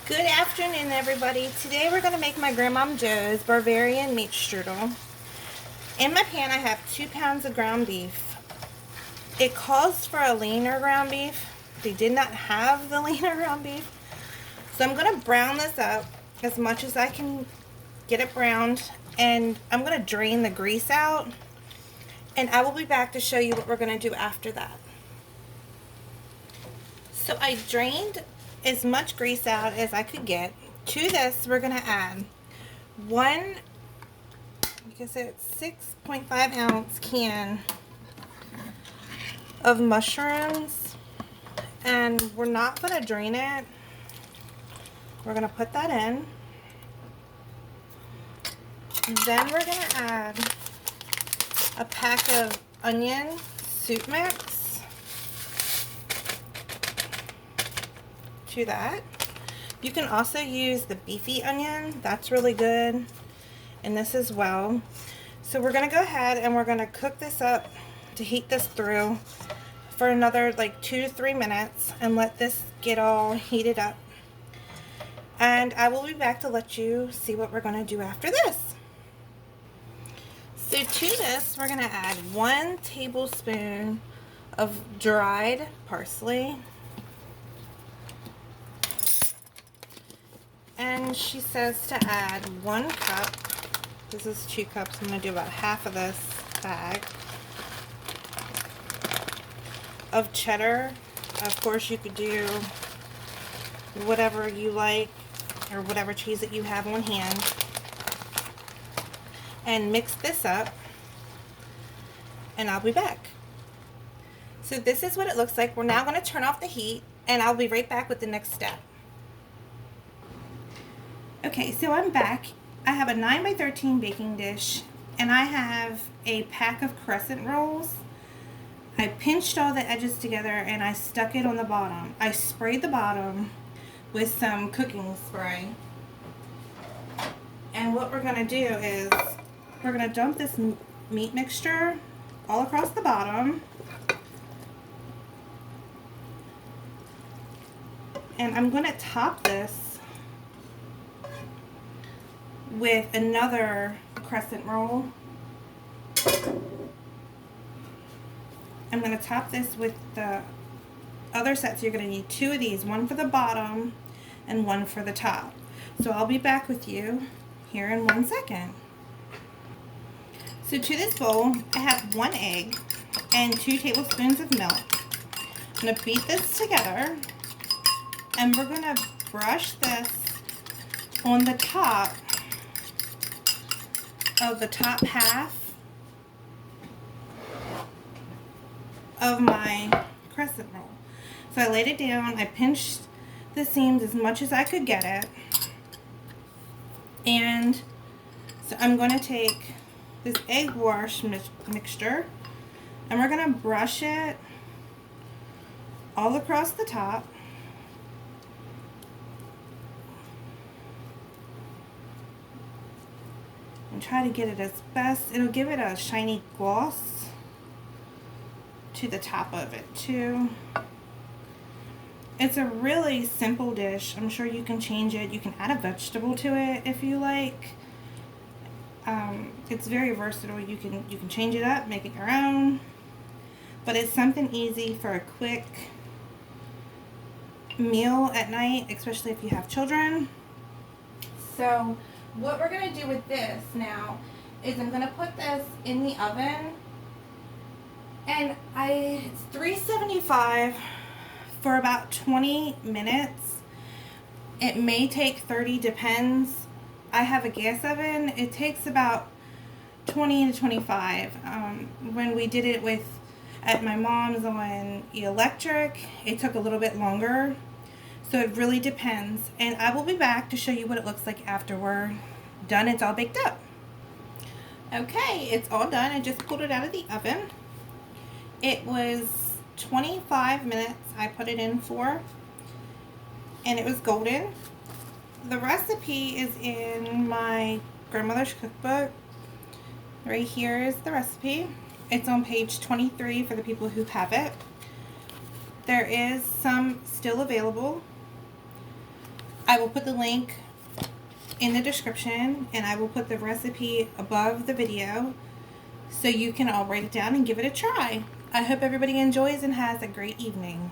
Good afternoon, everybody. Today we're going to make my Grandmom Joe's Bavarian meat strudel. In my pan I have 2 pounds of ground beef. It calls for a leaner ground beef. They did not have the leaner ground beef. So I'm going to brown this up as much as I can get it browned. And I'm going to drain the grease out. And I will be back to show you what we're going to do after that. So I drained as much grease out as I could get. To this, we're going to add one, because it's 6.5 ounce can of mushrooms, and we're not going to drain it. We're going to put that in. Then we're going to add a pack of onion soup mix to that. You can also use the beefy onion. That's really good in this as well. So we're going to go ahead and we're going to cook this up to heat this through for another like 2 to 3 minutes and let this get all heated up. And I will be back to let you see what we're going to do after this. So to this, we're going to add 1 tablespoon of dried parsley. And she says to add 1 cup. This is 2 cups. I'm going to do about half of this bag of cheddar. Of course, you could do whatever you like or whatever cheese that you have on hand. And mix this up. And I'll be back. So this is what it looks like. We're now going to turn off the heat. And I'll be right back with the next step. Okay, so I'm back. I have a 9 by 13 baking dish, and I have a pack of crescent rolls. I pinched all the edges together and I stuck it on the bottom. I sprayed the bottom with some cooking spray. And what we're going to do is we're going to dump this meat mixture all across the bottom. And I'm going to top this with another crescent roll. I'm going to top this with the other set, so you're going to need 2 of these, 1 for the bottom and 1 for the top. So I'll be back with you here in 1 second. So to this bowl, I have 1 egg and 2 tablespoons of milk. I'm going to beat this together, and we're going to brush this on the top of the top half of my crescent roll. So I laid it down, I pinched the seams as much as I could get it, and so I'm going to take this egg wash mixture and we're going to brush it all across the top. And try to get it as best. It'll give it a shiny gloss to the top of it too. It's a really simple dish. I'm sure you can change it. You can add a vegetable to it if you like. It's very versatile. You can change it up, make it your own. But it's something easy for a quick meal at night, especially if you have children. So what we're going to do with this now is I'm going to put this in the oven, and it's 375 for about 20 minutes. It may take 30, depends. I have a gas oven. It takes about 20 to 25. When we did it at my mom's on electric, it took a little bit longer. So it really depends. And I will be back to show you what it looks like after we're done. It's all baked up. Okay, it's all done. I just pulled it out of the oven. It was 25 minutes I put it in for, and it was golden. The recipe is in my grandmother's cookbook. Right here is the recipe. It's on page 23 for the people who have it. There is some still available. I will put the link in the description, and I will put the recipe above the video so you can all write it down and give it a try. I hope everybody enjoys and has a great evening.